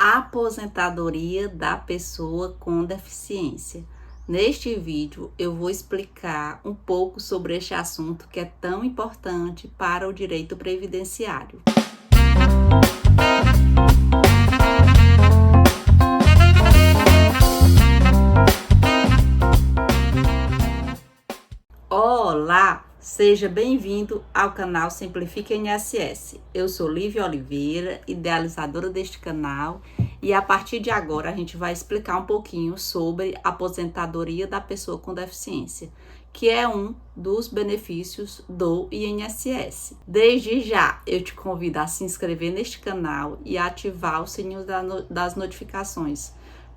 Aposentadoria da pessoa com deficiência. Neste vídeo eu vou explicar um pouco sobre este assunto que é tão importante para o direito previdenciário. Olá! Seja bem-vindo ao canal Simplifica INSS. Eu sou Lívia Oliveira, idealizadora deste canal, e a partir de agora a gente vai explicar um pouquinho sobre a aposentadoria da pessoa com deficiência, que é um dos benefícios do INSS. Desde já, eu te convido a se inscrever neste canal e ativar o sininho das notificações,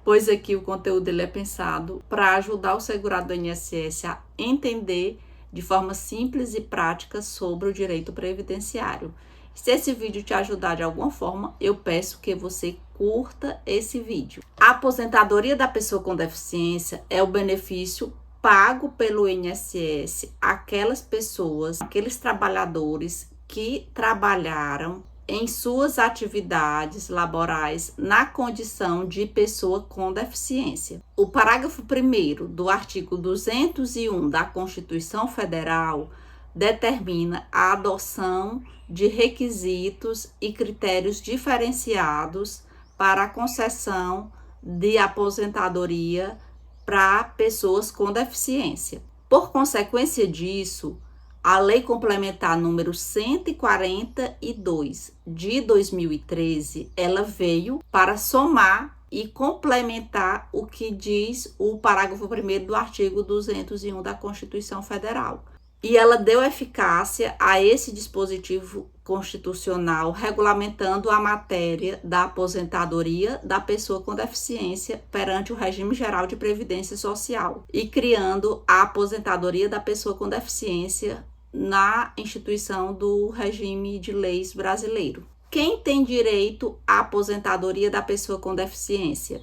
pois aqui o conteúdo ele é pensado para ajudar o segurado do INSS a entender de forma simples e prática sobre o direito previdenciário. Se esse vídeo te ajudar de alguma forma, eu peço que você curta esse vídeo. A aposentadoria da pessoa com deficiência é o benefício pago pelo INSS àquelas pessoas, aqueles trabalhadores que trabalharam em suas atividades laborais na condição de pessoa com deficiência. O parágrafo 1º do artigo 201 da Constituição Federal determina a adoção de requisitos e critérios diferenciados para a concessão de aposentadoria para pessoas com deficiência. Por consequência disso, a Lei Complementar número 142 de 2013, ela veio para somar e complementar o que diz o parágrafo 1º do artigo 201 da Constituição Federal. E ela deu eficácia a esse dispositivo constitucional, regulamentando a matéria da aposentadoria da pessoa com deficiência perante o regime geral de previdência social e criando a aposentadoria da pessoa com deficiência na instituição do regime de leis brasileiro. Quem tem direito à aposentadoria da pessoa com deficiência?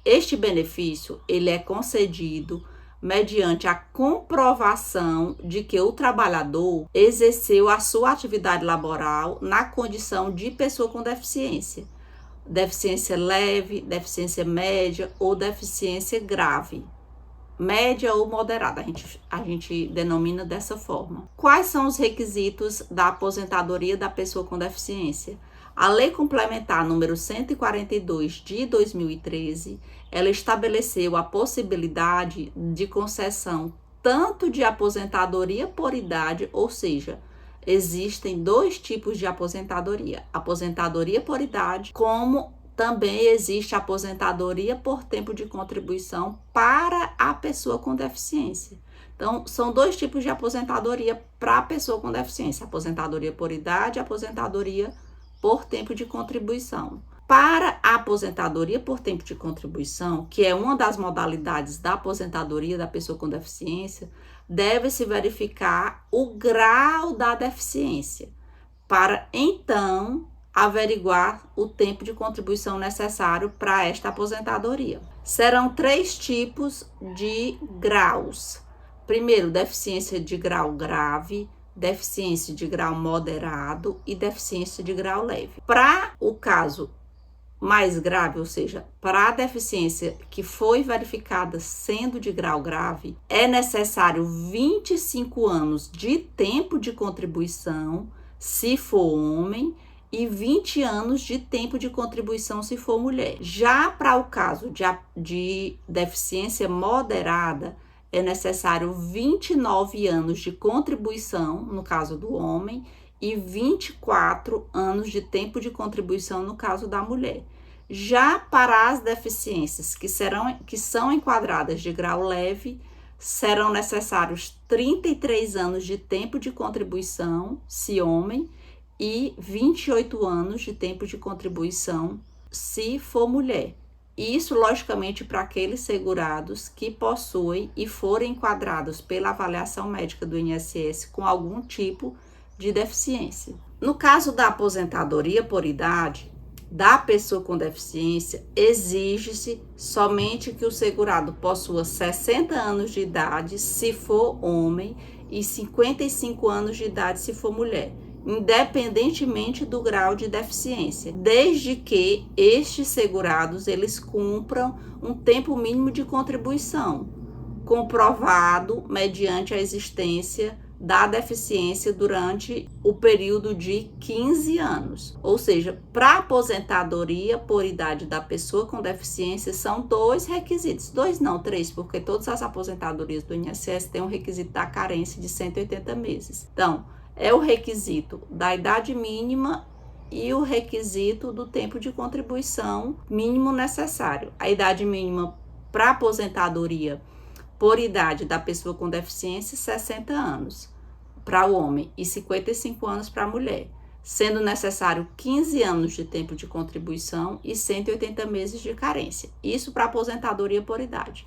Este benefício, ele é concedido mediante a comprovação de que o trabalhador exerceu a sua atividade laboral na condição de pessoa com deficiência. Deficiência leve, deficiência média ou deficiência grave. Média ou moderada, a gente denomina dessa forma. Quais são os requisitos da aposentadoria da pessoa com deficiência? A Lei Complementar número 142 de 2013, ela estabeleceu a possibilidade de concessão tanto de aposentadoria por idade, ou seja, existem dois tipos de aposentadoria por idade, como também existe aposentadoria por tempo de contribuição para a pessoa com deficiência. Então, são dois tipos de aposentadoria para a pessoa com deficiência: aposentadoria por idade e aposentadoria por tempo de contribuição. Para a aposentadoria por tempo de contribuição, que é uma das modalidades da aposentadoria da pessoa com deficiência, deve-se verificar o grau da deficiência, para então averiguar o tempo de contribuição necessário para esta aposentadoria. Serão 3 tipos de graus. Primeiro, deficiência de grau grave, deficiência de grau moderado e deficiência de grau leve. Para o caso mais grave, ou seja, para a deficiência que foi verificada sendo de grau grave, é necessário 25 anos de tempo de contribuição, se for homem, e 20 anos de tempo de contribuição se for mulher. Já para o caso de deficiência moderada, é necessário 29 anos de contribuição, no caso do homem, e 24 anos de tempo de contribuição, no caso da mulher. Já para as deficiências que são enquadradas de grau leve, serão necessários 33 anos de tempo de contribuição, se homem, e 28 anos de tempo de contribuição, se for mulher. Isso, logicamente, para aqueles segurados que possuem e forem enquadrados pela avaliação médica do INSS com algum tipo de deficiência. No caso da aposentadoria por idade da pessoa com deficiência, exige-se somente que o segurado possua 60 anos de idade, se for homem, e 55 anos de idade, se for mulher. independentemente do grau de deficiência, desde que estes segurados eles cumpram um tempo mínimo de contribuição, comprovado mediante a existência da deficiência durante o período de 15 anos. Ou seja, para aposentadoria por idade da pessoa com deficiência são 2 requisitos. 2 não, 3, porque todas as aposentadorias do INSS têm um requisito da carência de 180 meses. Então, é o requisito da idade mínima e o requisito do tempo de contribuição mínimo necessário. A idade mínima para aposentadoria por idade da pessoa com deficiência, 60 anos para o homem e 55 anos para a mulher, sendo necessário 15 anos de tempo de contribuição e 180 meses de carência. Isso para aposentadoria por idade.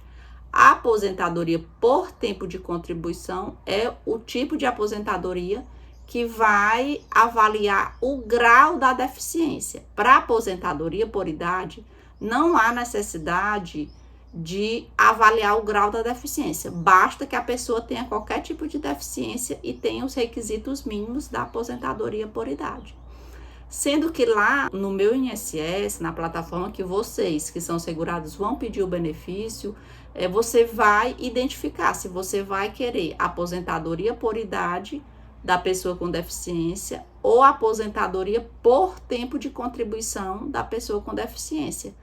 A aposentadoria por tempo de contribuição é o tipo de aposentadoria que vai avaliar o grau da deficiência. Para aposentadoria por idade, não há necessidade de avaliar o grau da deficiência. Basta que a pessoa tenha qualquer tipo de deficiência e tenha os requisitos mínimos da aposentadoria por idade. Sendo que lá no meu INSS, na plataforma que vocês que são segurados vão pedir o benefício, você vai identificar se você vai querer aposentadoria por idade da pessoa com deficiência ou aposentadoria por tempo de contribuição da pessoa com deficiência.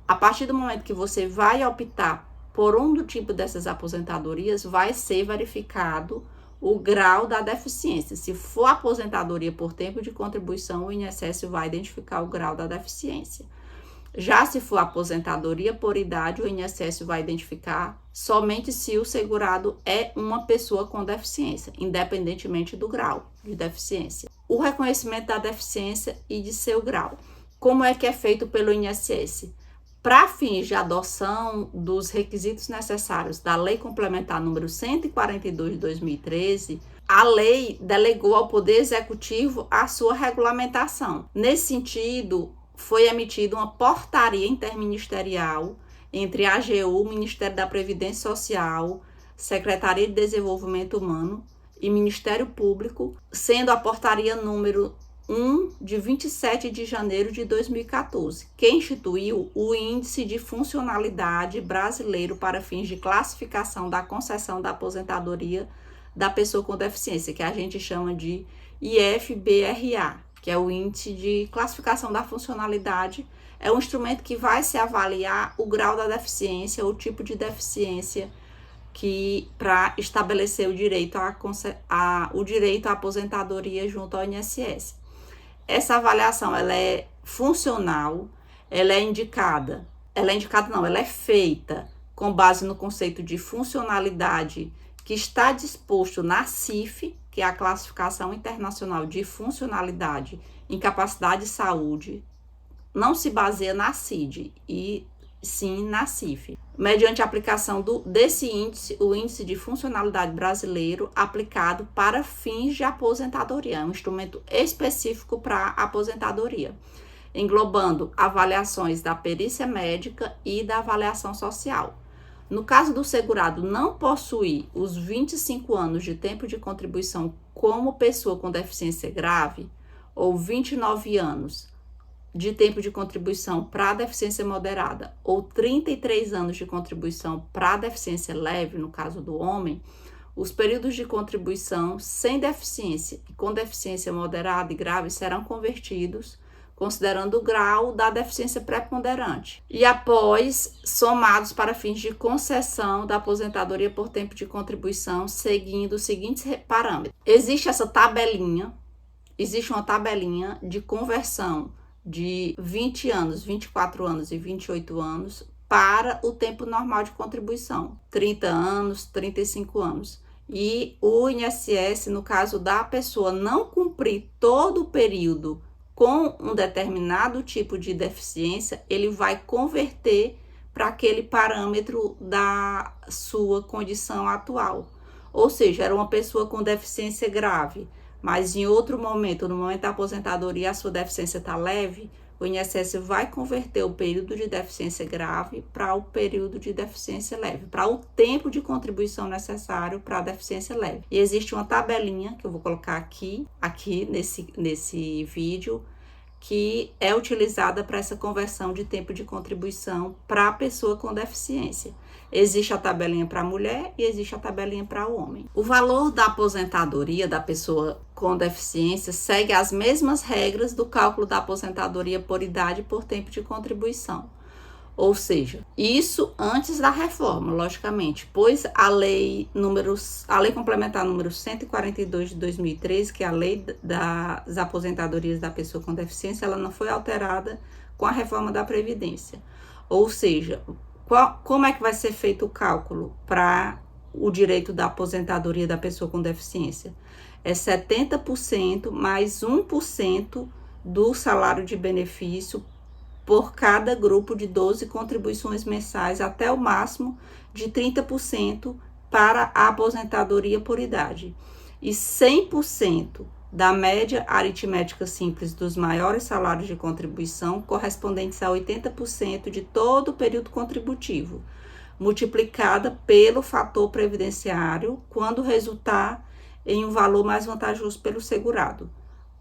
A partir do momento que você vai optar por um do tipo dessas aposentadorias, vai ser verificado o grau da deficiência. Se for aposentadoria por tempo de contribuição, o INSS vai identificar o grau da deficiência. Já se for aposentadoria por idade, o INSS vai identificar somente se o segurado é uma pessoa com deficiência, independentemente do grau de deficiência. O reconhecimento da deficiência e de seu grau. Como é que é feito pelo INSS? Para fins de adoção dos requisitos necessários da Lei Complementar número 142 de 2013, a lei delegou ao Poder Executivo a sua regulamentação. Nesse sentido, foi emitida uma portaria interministerial entre a AGU, Ministério da Previdência Social, Secretaria de Desenvolvimento Humano e Ministério Público, sendo a portaria número 1 de 27 de janeiro de 2014, que instituiu o Índice de Funcionalidade Brasileiro para fins de classificação da concessão da aposentadoria da pessoa com deficiência, que a gente chama de IFBRA, que é o Índice de Classificação da Funcionalidade. É um instrumento que vai se avaliar o grau da deficiência, o tipo de deficiência, que para estabelecer o direito à aposentadoria junto ao INSS. Essa avaliação ela é funcional, ela é feita com base no conceito de funcionalidade que está disposto na CIF, que é a Classificação Internacional de Funcionalidade em Capacidade de Saúde, não se baseia na CID, e sim na CIF. Mediante a aplicação desse índice, o Índice de Funcionalidade Brasileiro, aplicado para fins de aposentadoria, é um instrumento específico para aposentadoria, englobando avaliações da perícia médica e da avaliação social. No caso do segurado não possuir os 25 anos de tempo de contribuição como pessoa com deficiência grave, ou 29 anos de tempo de contribuição para deficiência moderada, ou 33 anos de contribuição para deficiência leve, no caso do homem, os períodos de contribuição sem deficiência e com deficiência moderada e grave serão convertidos considerando o grau da deficiência preponderante, e após somados para fins de concessão da aposentadoria por tempo de contribuição, seguindo os seguintes parâmetros. Existe uma tabelinha de conversão de 20 anos, 24 anos e 28 anos para o tempo normal de contribuição, 30 anos, 35 anos. E o INSS, no caso da pessoa não cumprir todo o período com um determinado tipo de deficiência, ele vai converter para aquele parâmetro da sua condição atual. Ou seja, era uma pessoa com deficiência grave, mas em outro momento, no momento da aposentadoria, a sua deficiência está leve, o INSS vai converter o período de deficiência grave para o período de deficiência leve, para o tempo de contribuição necessário para a deficiência leve. E existe uma tabelinha que eu vou colocar aqui nesse vídeo, que é utilizada para essa conversão de tempo de contribuição para a pessoa com deficiência. Existe a tabelinha para a mulher e existe a tabelinha para o homem. O valor da aposentadoria da pessoa com deficiência segue as mesmas regras do cálculo da aposentadoria por idade e por tempo de contribuição. Ou seja, isso antes da reforma, logicamente, pois a lei complementar número 142 de 2013, que é a lei das aposentadorias da pessoa com deficiência, ela não foi alterada com a reforma da Previdência. Ou seja, como é que vai ser feito o cálculo para o direito da aposentadoria da pessoa com deficiência? É 70% mais 1% do salário de benefício por cada grupo de 12 contribuições mensais, até o máximo de 30% para a aposentadoria por idade. E 100% da média aritmética simples dos maiores salários de contribuição, correspondentes a 80% de todo o período contributivo, multiplicada pelo fator previdenciário, quando resultar em um valor mais vantajoso pelo segurado.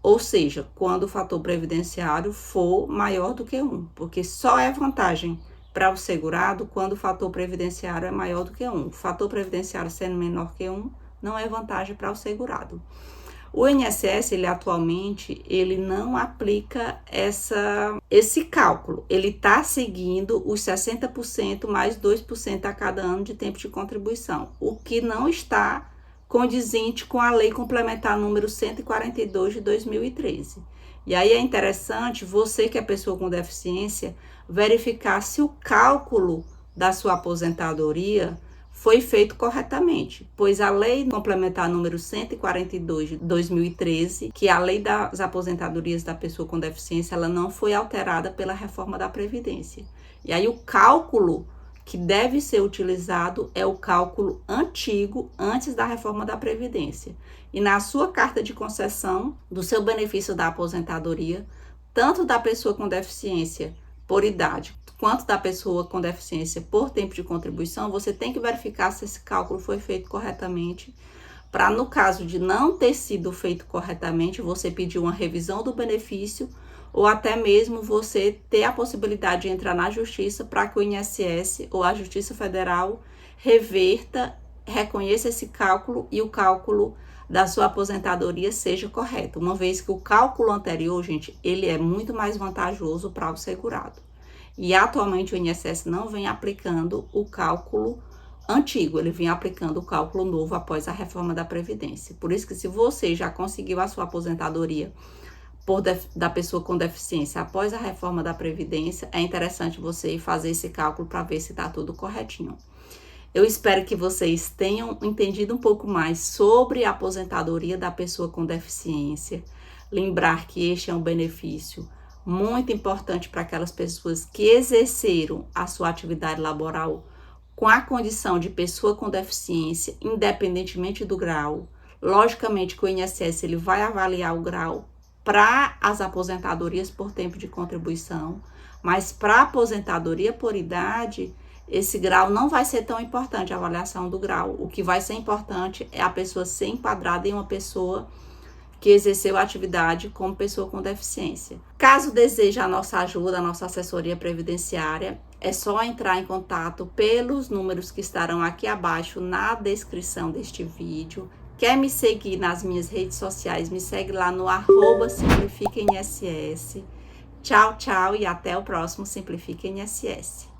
Ou seja, quando o fator previdenciário for maior do que 1, porque só é vantagem para o segurado quando o fator previdenciário é maior do que 1. O fator previdenciário sendo menor que 1, não é vantagem para o segurado. O INSS, atualmente, ele não aplica esse cálculo. Ele está seguindo os 60% mais 2% a cada ano de tempo de contribuição, o que não está condizente com a lei complementar número 142 de 2013. E aí é interessante você, que é pessoa com deficiência, verificar se o cálculo da sua aposentadoria foi feito corretamente, pois a lei complementar número 142 de 2013, que é a lei das aposentadorias da pessoa com deficiência, ela não foi alterada pela reforma da Previdência. E aí o cálculo que deve ser utilizado é o cálculo antigo, antes da reforma da Previdência. E na sua carta de concessão do seu benefício da aposentadoria, tanto da pessoa com deficiência por idade, quanto da pessoa com deficiência por tempo de contribuição, você tem que verificar se esse cálculo foi feito corretamente, para, no caso de não ter sido feito corretamente, você pedir uma revisão do benefício, ou até mesmo você ter a possibilidade de entrar na justiça para que o INSS ou a Justiça Federal reconheça esse cálculo e o cálculo da sua aposentadoria seja correto, uma vez que o cálculo anterior, gente, ele é muito mais vantajoso para o segurado. E atualmente o INSS não vem aplicando o cálculo antigo, ele vem aplicando o cálculo novo após a reforma da Previdência. Por isso que, se você já conseguiu a sua aposentadoria da pessoa com deficiência após a reforma da Previdência, é interessante você fazer esse cálculo para ver se está tudo corretinho. Eu espero que vocês tenham entendido um pouco mais sobre a aposentadoria da pessoa com deficiência. Lembrar que este é um benefício muito importante para aquelas pessoas que exerceram a sua atividade laboral com a condição de pessoa com deficiência, independentemente do grau. Logicamente que o INSS ele vai avaliar o grau para as aposentadorias por tempo de contribuição, mas para a aposentadoria por idade, esse grau não vai ser tão importante, a avaliação do grau. O que vai ser importante é a pessoa ser enquadrada em uma pessoa que exerceu a atividade como pessoa com deficiência. Caso deseje a nossa ajuda, a nossa assessoria previdenciária, é só entrar em contato pelos números que estarão aqui abaixo na descrição deste vídeo. Quer me seguir nas minhas redes sociais? Me segue lá no @SimplificaINSS. Tchau, tchau e até o próximo Simplifica INSS.